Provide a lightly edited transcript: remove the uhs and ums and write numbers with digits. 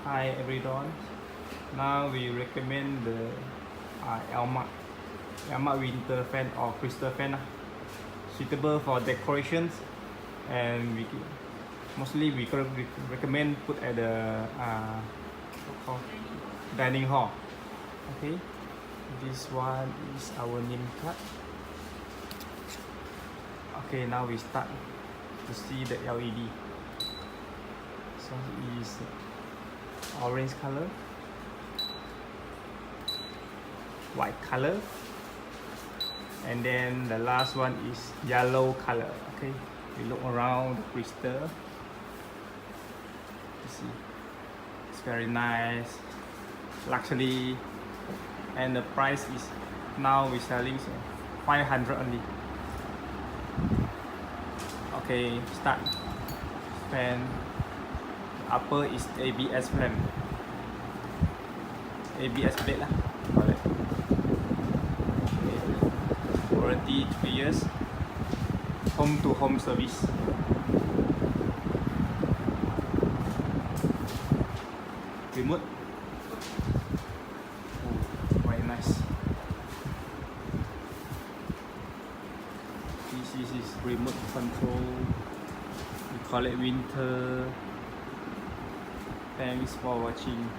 Hi everyone. Now we recommend the Elmark winter fan or crystal fan, suitable for decorations, and mostly we recommend put at the dining hall. Okay, this one is our name card. Okay, now we start to see the LED. So it is orange color, white color, and then the last one is yellow color. Okay, we look around the crystal. You see, it's very nice, luxury, and the price is now we're selling 500 only. Okay, start. Fan. Upper is ABS frame, ABS plate lah. Okay. Warranty 3 years. Home to home service. Remote. Oh, very nice. This is remote control. We call it winter. Thanks for watching.